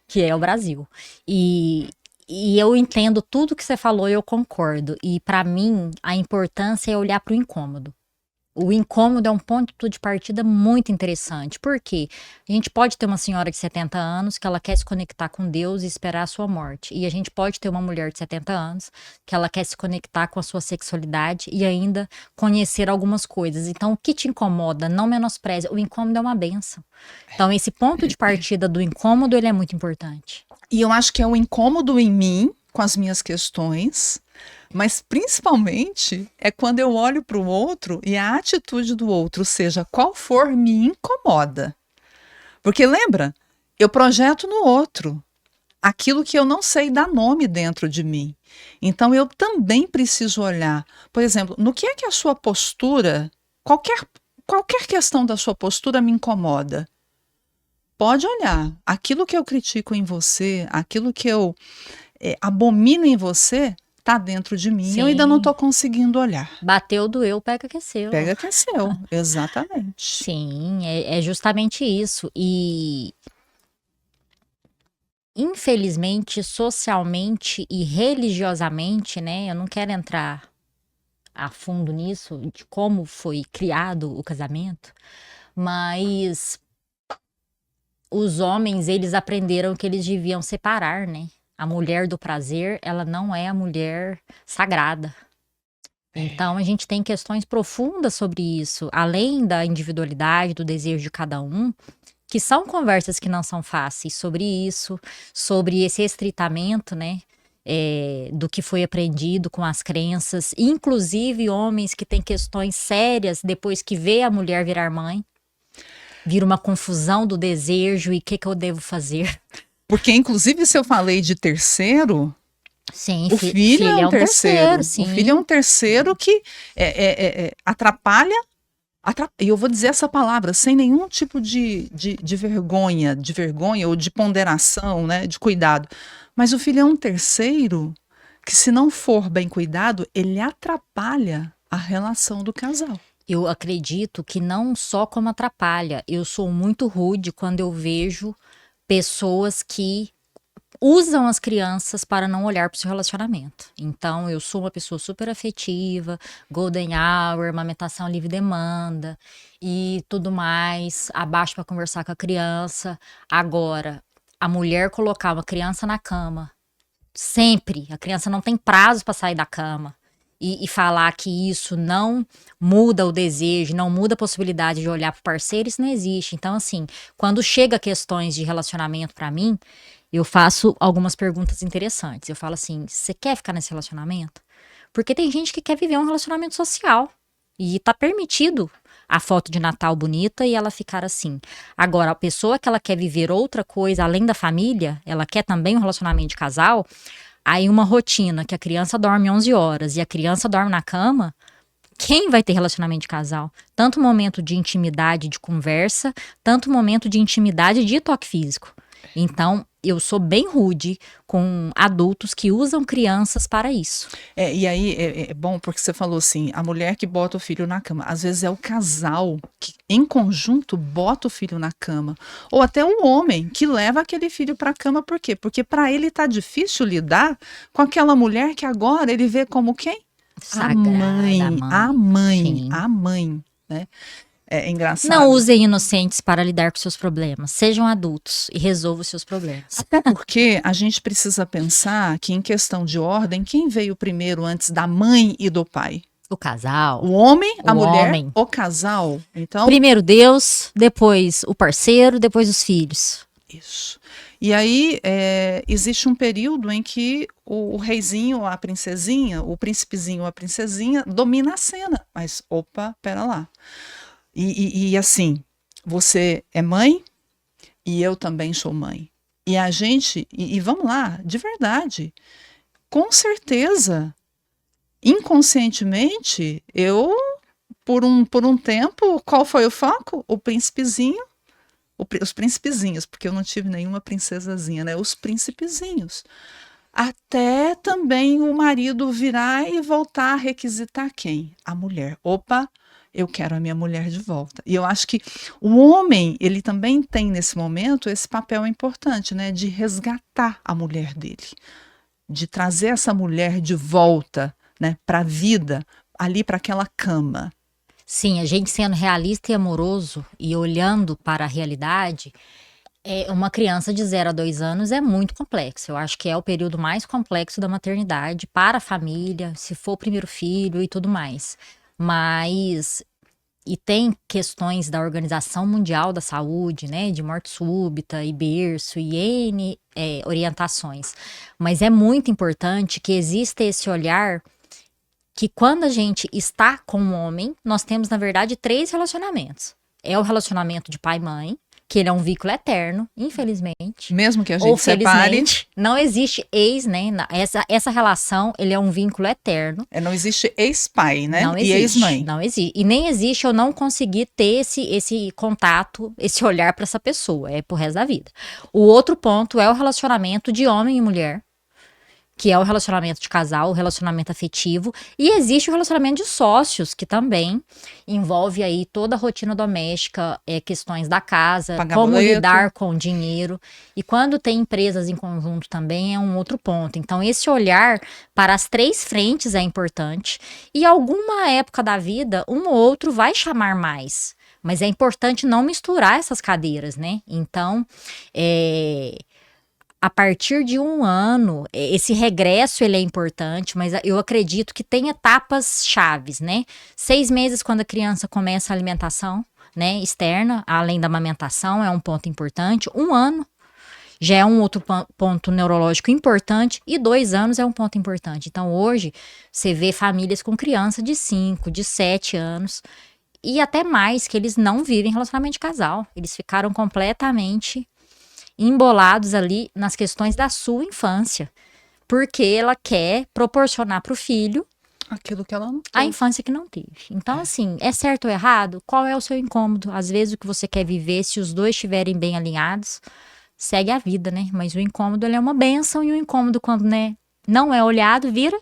Speaker 1: Que é o Brasil. E eu entendo tudo que você falou e eu concordo. E para mim, a importância é olhar para o incômodo. O incômodo é um ponto de partida muito interessante. Por quê? A gente pode ter uma senhora de 70 anos que ela quer se conectar com Deus e esperar a sua morte. E a gente pode ter uma mulher de 70 anos que ela quer se conectar com a sua sexualidade e ainda conhecer algumas coisas. Então, o que te incomoda, não menospreze. O incômodo é uma benção. Então, esse ponto de partida do incômodo, ele é muito importante.
Speaker 2: E eu acho que é um incômodo em mim, com as minhas questões, mas principalmente é quando eu olho para o outro e a atitude do outro, seja qual for, me incomoda. Porque lembra, eu projeto no outro aquilo que eu não sei dar nome dentro de mim. Então eu também preciso olhar, por exemplo, no que é que a sua postura, qualquer questão da sua postura me incomoda. Pode olhar, aquilo que eu critico em você, aquilo que eu abomino em você, está dentro de mim. Eu ainda não
Speaker 1: Sim.
Speaker 2: estou conseguindo olhar.
Speaker 1: Bateu, doeu, pega que é seu.
Speaker 2: Pega que é seu, exatamente.
Speaker 1: Sim, é justamente isso. E infelizmente, socialmente e religiosamente, né? Eu não quero entrar a fundo nisso, de como foi criado o casamento, mas os homens, eles aprenderam que eles deviam separar, né? A mulher do prazer, ela não é a mulher sagrada. Então, a gente tem questões profundas sobre isso, além da individualidade, do desejo de cada um, que são conversas que não são fáceis sobre isso, sobre esse estreitamento, né? Do que foi aprendido com as crenças, inclusive homens que têm questões sérias depois que vê a mulher virar mãe, vira uma confusão do desejo e o que eu devo fazer.
Speaker 2: Porque, inclusive, se eu falei de terceiro,
Speaker 1: Sim,
Speaker 2: o filho é um terceiro.
Speaker 1: sim.
Speaker 2: O filho é um terceiro que atrapalha. E eu vou dizer essa palavra sem nenhum tipo de vergonha ou de ponderação, né, de cuidado. Mas o filho é um terceiro que, se não for bem cuidado, ele atrapalha a relação do casal.
Speaker 1: Eu acredito que não só como atrapalha, eu sou muito rude quando eu vejo pessoas que usam as crianças para não olhar para o seu relacionamento. Então, eu sou uma pessoa super afetiva, golden hour, amamentação livre demanda e tudo mais, abaixo para conversar com a criança. Agora, a mulher colocar uma criança na cama, sempre, a criança não tem prazo para sair da cama. E falar que isso não muda o desejo, não muda a possibilidade de olhar para o parceiro, isso não existe. Então, assim, quando chega questões de relacionamento para mim, eu faço algumas perguntas interessantes. Eu falo assim: você quer ficar nesse relacionamento? Porque tem gente que quer viver um relacionamento social. E tá permitido a foto de Natal bonita e ela ficar assim. Agora, a pessoa que ela quer viver outra coisa além da família, ela quer também um relacionamento de casal, aí uma rotina que a criança dorme 11 horas e a criança dorme na cama, quem vai ter relacionamento de casal? Tanto momento de intimidade, de conversa, tanto momento de intimidade de toque físico. Então, eu sou bem rude com adultos que usam crianças para isso.
Speaker 2: E aí é bom porque você falou assim, a mulher que bota o filho na cama. Às vezes é o casal que, em conjunto, bota o filho na cama. Ou até o homem que leva aquele filho para a cama. Por quê? Porque para ele tá difícil lidar com aquela mulher que agora ele vê como quem?
Speaker 1: Sagrada,
Speaker 2: A mãe, né? É engraçado.
Speaker 1: Não usem inocentes para lidar com seus problemas. Sejam adultos e resolvam os seus problemas.
Speaker 2: Até porque a gente precisa pensar que, em questão de ordem, quem veio primeiro antes da mãe e do pai?
Speaker 1: O casal.
Speaker 2: O homem, a mulher,
Speaker 1: homem.
Speaker 2: o casal. Então,
Speaker 1: primeiro Deus, depois o parceiro, depois os filhos.
Speaker 2: Isso. E aí existe um período em que o reizinho, a princesinha, o príncipezinho, a princesinha domina a cena. Mas, opa, pera lá. E assim, você é mãe e eu também sou mãe. E a gente, e vamos lá, de verdade, com certeza, inconscientemente, eu, por um tempo, qual foi o foco? O príncipezinho, os príncipezinhos, porque eu não tive nenhuma princesazinha, né? Os príncipezinhos. Até também o marido virar e voltar a requisitar quem? A mulher. Opa, eu quero a minha mulher de volta. E eu acho que o homem, ele também tem nesse momento esse papel importante, né, de resgatar a mulher dele, de trazer essa mulher de volta, né, para a vida, ali para aquela cama.
Speaker 1: Sim, a gente sendo realista e amoroso e olhando para a realidade, uma criança de 0 a 2 anos é muito complexo. Eu acho que é o período mais complexo da maternidade para a família, se for o primeiro filho e tudo mais. Mas e tem questões da Organização Mundial da Saúde, né, de morte súbita e berço e N orientações. Mas é muito importante que exista esse olhar que quando a gente está com um homem, nós temos, na verdade, 3 relacionamentos. É o relacionamento de pai e mãe, que ele é um vínculo eterno, infelizmente.
Speaker 2: Mesmo que a
Speaker 1: Ou
Speaker 2: gente separe,
Speaker 1: felizmente, não existe ex, né? Essa relação, ele é um vínculo eterno.
Speaker 2: não existe ex-pai, né?
Speaker 1: Não
Speaker 2: E
Speaker 1: existe,
Speaker 2: ex-mãe.
Speaker 1: não existe. E nem existe eu não conseguir ter esse contato, esse olhar para essa pessoa. É pro resto da vida. O outro ponto é o relacionamento de homem e mulher, que é o relacionamento de casal, o relacionamento afetivo, e existe o relacionamento de sócios, que também envolve aí toda a rotina doméstica, questões da casa,
Speaker 2: Pagar
Speaker 1: como
Speaker 2: boleto.
Speaker 1: lidar com o dinheiro. E quando tem empresas em conjunto também é um outro ponto. Então, esse olhar para as 3 frentes é importante. E alguma época da vida, um ou outro vai chamar mais. Mas é importante não misturar essas cadeiras, né? Então, a partir de 1 ano, esse regresso ele é importante, mas eu acredito que tem etapas chaves, né? 6 meses quando a criança começa a alimentação, né, externa, além da amamentação, é um ponto importante. 1 ano já é um outro ponto neurológico importante e 2 anos é um ponto importante. Então hoje você vê famílias com criança de 5, de 7 anos e até mais que eles não vivem relacionamento de casal. Eles ficaram completamente embolados ali nas questões da sua infância, porque ela quer proporcionar para o filho
Speaker 2: Aquilo que ela não
Speaker 1: a
Speaker 2: teve.
Speaker 1: infância que não teve. Então, assim, é certo ou errado? Qual é o seu incômodo? Às vezes o que você quer viver, se os dois estiverem bem alinhados, segue a vida, né? Mas o incômodo ele é uma bênção e o incômodo quando, né, não é olhado, vira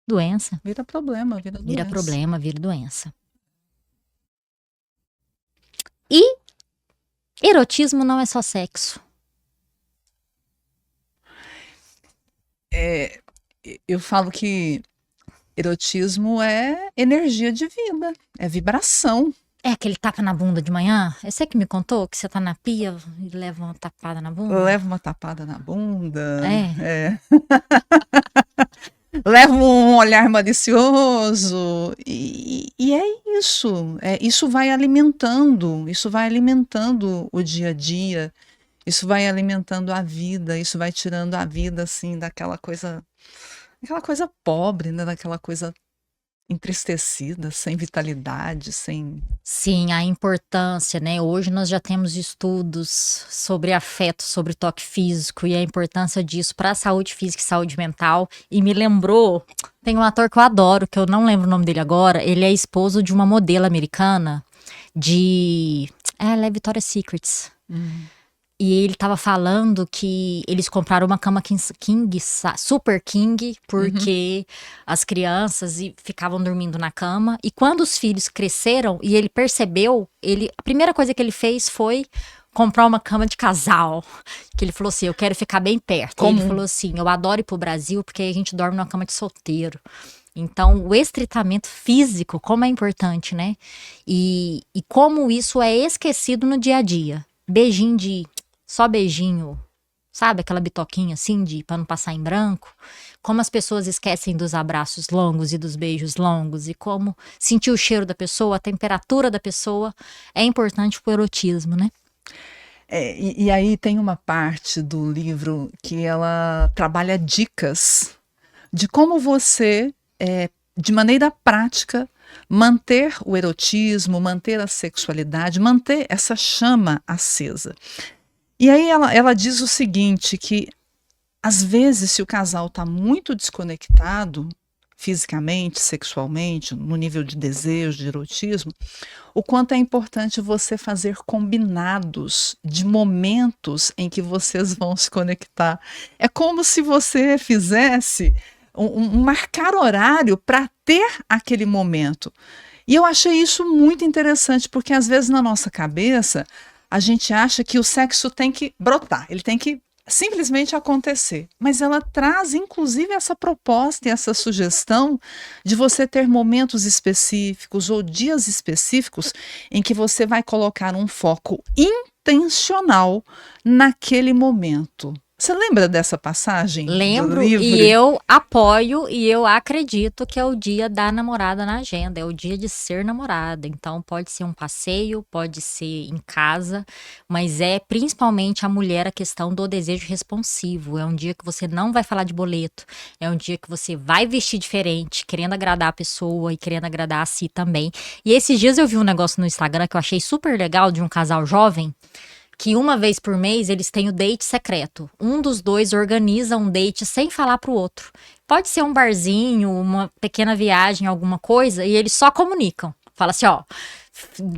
Speaker 1: doença.
Speaker 2: Vira problema, vira doença.
Speaker 1: Vira problema, vira doença. E erotismo não é só sexo.
Speaker 2: Eu falo que erotismo é energia de vida, é vibração.
Speaker 1: É aquele tapa na bunda de manhã? É você que me contou que você tá na pia e leva uma tapada na bunda?
Speaker 2: Leva uma tapada na bunda.
Speaker 1: É.
Speaker 2: Leva um olhar malicioso. E é isso. Isso vai alimentando o dia a dia. Isso vai alimentando a vida. Isso vai tirando a vida, assim, daquela coisa pobre, né? Daquela coisa entristecida, sem vitalidade, sem...
Speaker 1: Sim, a importância, né? Hoje nós já temos estudos sobre afeto, sobre toque físico e a importância disso para a saúde física e saúde mental. E me lembrou, tem um ator que eu adoro, que eu não lembro o nome dele agora, ele é esposo de uma modelo americana ela é Victoria's Secrets. E ele tava falando que eles compraram uma cama super king, porque as crianças ficavam dormindo na cama. E quando os filhos cresceram e ele percebeu, a primeira coisa que ele fez foi comprar uma cama de casal. Que ele falou assim, eu quero ficar bem perto. E ele falou assim, eu adoro ir pro Brasil porque a gente dorme numa cama de solteiro. Então, o estreitamento físico, como é importante, né? E como isso é esquecido no dia a dia. Só beijinho, sabe? Aquela bitoquinha assim, pra não passar em branco. Como as pessoas esquecem dos abraços longos e dos beijos longos. E como sentir o cheiro da pessoa, a temperatura da pessoa é importante pro erotismo, né?
Speaker 2: E aí tem uma parte do livro que ela trabalha dicas de como você, de maneira prática, manter o erotismo, manter a sexualidade, manter essa chama acesa. E aí ela diz o seguinte, que às vezes se o casal está muito desconectado fisicamente, sexualmente, no nível de desejo, de erotismo, o quanto é importante você fazer combinados de momentos em que vocês vão se conectar. É como se você fizesse um marcar horário para ter aquele momento. E eu achei isso muito interessante, porque às vezes na nossa cabeça a gente acha que o sexo tem que brotar, ele tem que simplesmente acontecer. Mas ela traz, inclusive, essa proposta e essa sugestão de você ter momentos específicos ou dias específicos em que você vai colocar um foco intencional naquele momento. Você lembra dessa passagem do
Speaker 1: Lembro, e
Speaker 2: livro?
Speaker 1: eu apoio e eu acredito que é o dia da namorada na agenda, é o dia de ser namorada. Então pode ser um passeio, pode ser em casa, mas é principalmente a mulher a questão do desejo responsivo. É um dia que você não vai falar de boleto, é um dia que você vai vestir diferente, querendo agradar a pessoa e querendo agradar a si também. E esses dias eu vi um negócio no Instagram que eu achei super legal de um casal jovem que uma vez por mês eles têm o date secreto. Um dos dois organiza um date sem falar pro outro. Pode ser um barzinho, uma pequena viagem, alguma coisa, e eles só comunicam. Fala assim, ó,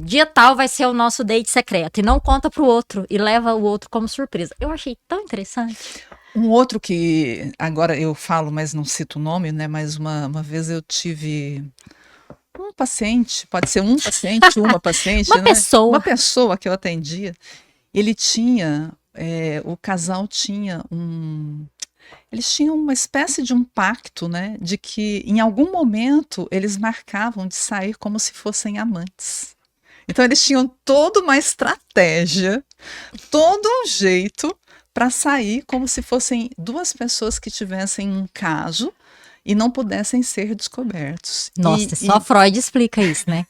Speaker 1: dia tal vai ser o nosso date secreto. E não conta pro outro, e leva o outro como surpresa. Eu achei tão interessante.
Speaker 2: Um outro que agora eu falo, mas não cito o nome, né? Mas uma vez eu tive um paciente, pode ser um paciente, uma paciente,
Speaker 1: Uma
Speaker 2: né? Uma
Speaker 1: pessoa.
Speaker 2: pessoa que eu atendia. Ele tinha, o casal tinha eles tinham uma espécie de um pacto, né, de que em algum momento eles marcavam de sair como se fossem amantes. Então eles tinham toda uma estratégia, todo um jeito para sair como se fossem duas pessoas que tivessem um caso e não pudessem ser descobertos.
Speaker 1: Nossa, só Freud explica isso, né?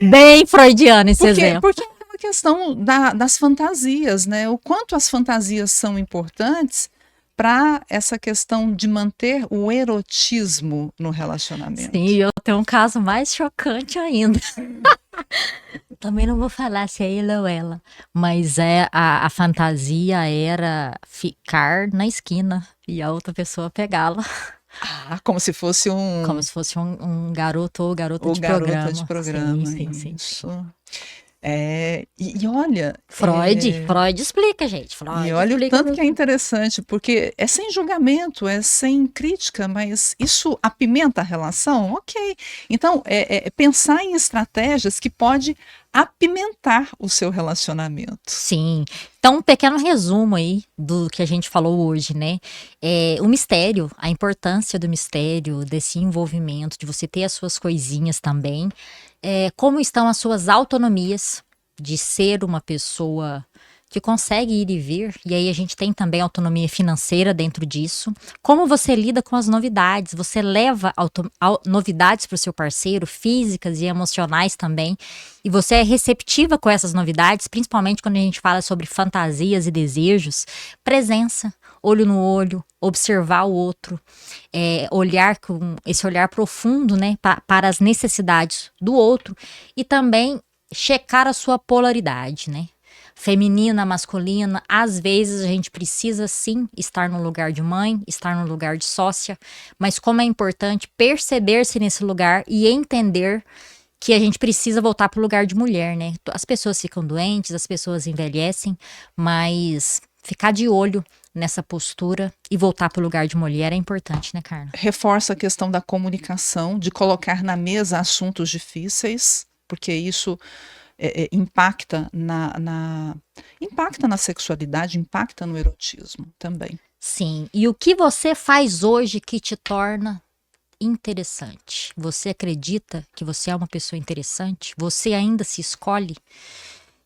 Speaker 1: Bem freudiano esse exemplo.
Speaker 2: Porque é uma questão das fantasias, né? O quanto as fantasias são importantes para essa questão de manter o erotismo no relacionamento.
Speaker 1: Sim, eu tenho um caso mais chocante ainda. Também não vou falar se é ele ou ela, mas a fantasia era ficar na esquina e a outra pessoa pegá-la.
Speaker 2: Ah, como se fosse
Speaker 1: Como se fosse um garoto ou garota de
Speaker 2: garota
Speaker 1: programa.
Speaker 2: de programa.
Speaker 1: Sim.
Speaker 2: Isso. E olha.
Speaker 1: Freud explica, gente.
Speaker 2: E
Speaker 1: Freud
Speaker 2: olha o
Speaker 1: explica.
Speaker 2: tanto que é interessante, porque é sem julgamento, é sem crítica, mas isso apimenta a relação? Ok. Então, pensar em estratégias que pode apimentar o seu relacionamento.
Speaker 1: Sim. Então, um pequeno resumo aí do que a gente falou hoje, né? O mistério, a importância do mistério, desse envolvimento, de você ter as suas coisinhas também. Como estão as suas autonomias de ser uma pessoa que consegue ir e vir, e aí a gente tem também autonomia financeira dentro disso. Como você lida com as novidades, você leva novidades para o seu parceiro, físicas e emocionais também, e você é receptiva com essas novidades, principalmente quando a gente fala sobre fantasias e desejos. Presença, olho no olho, observar o outro, olhar com esse olhar profundo, né, para as necessidades do outro, e também checar a sua polaridade, né? Feminina, masculina, às vezes a gente precisa sim estar no lugar de mãe, estar no lugar de sócia, mas como é importante perceber-se nesse lugar e entender que a gente precisa voltar para o lugar de mulher, né? As pessoas ficam doentes, as pessoas envelhecem, mas ficar de olho nessa postura e voltar para o lugar de mulher é importante, né, Carla?
Speaker 2: Reforça a questão da comunicação, de colocar na mesa assuntos difíceis, porque isso impacta impacta na sexualidade, impacta no erotismo também.
Speaker 1: Sim. E o que você faz hoje que te torna interessante? Você acredita que você é uma pessoa interessante? Você ainda se escolhe?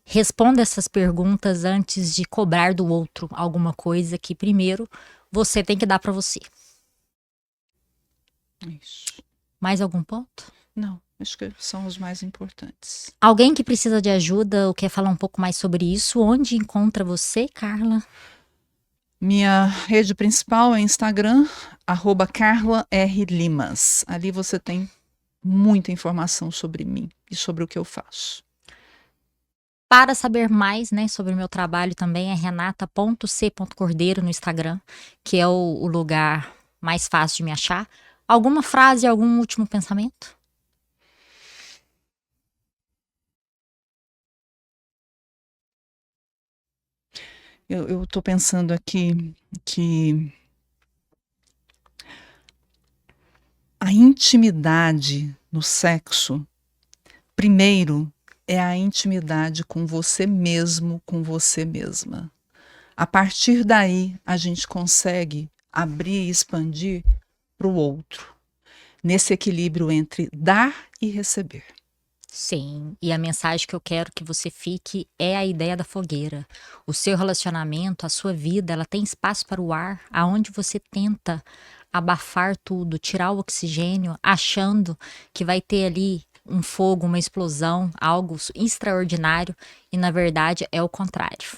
Speaker 1: Responda essas perguntas antes de cobrar do outro alguma coisa que primeiro você tem que dar para você.
Speaker 2: Isso.
Speaker 1: Mais algum ponto?
Speaker 2: Não, acho que são os mais importantes.
Speaker 1: Alguém que precisa de ajuda ou quer falar um pouco mais sobre isso, onde encontra você, Carla?
Speaker 2: Minha rede principal é Instagram, @CarlaRLimas. Ali você tem muita informação sobre mim e sobre o que eu faço.
Speaker 1: Para saber mais, né, sobre o meu trabalho também é renata.c.cordeiro no Instagram, que é o lugar mais fácil de me achar. Alguma frase, algum último pensamento?
Speaker 2: Eu estou pensando aqui que a intimidade no sexo, primeiro, é a intimidade com você mesmo, com você mesma. A partir daí, a gente consegue abrir e expandir para o outro, nesse equilíbrio entre dar e receber.
Speaker 1: Sim, e a mensagem que eu quero que você fique é a ideia da fogueira. O seu relacionamento, a sua vida, ela tem espaço para o ar, aonde você tenta abafar tudo, tirar o oxigênio, achando que vai ter ali um fogo, uma explosão, algo extraordinário, e na verdade é o contrário.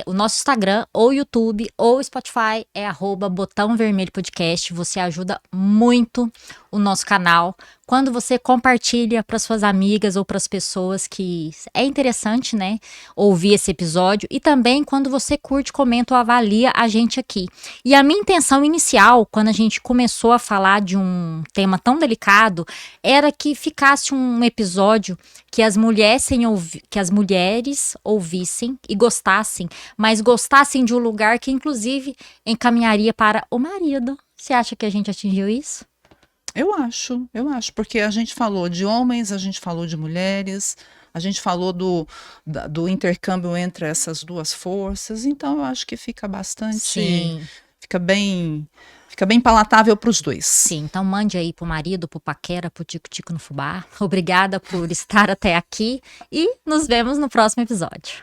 Speaker 1: O nosso Instagram, ou YouTube, ou Spotify é @Botão Vermelho Podcast. Você ajuda muito o nosso canal quando você compartilha para suas amigas ou para as pessoas que é interessante, né, ouvir esse episódio. E também quando você curte, comenta ou avalia a gente aqui. E a minha intenção inicial, quando a gente começou a falar de um tema tão delicado, era que ficasse um episódio que as mulheres ouvissem e gostassem, mas gostassem de um lugar que inclusive encaminharia para o marido. Você acha que a gente atingiu isso?
Speaker 2: Eu acho, porque a gente falou de homens, a gente falou de mulheres, a gente falou do intercâmbio entre essas duas forças, então eu acho que fica bastante,
Speaker 1: Sim,
Speaker 2: fica bem palatável para os dois.
Speaker 1: sim. Então mande aí pro marido, pro paquera, pro tico-tico no fubá. Obrigada por estar até aqui e nos vemos no próximo episódio.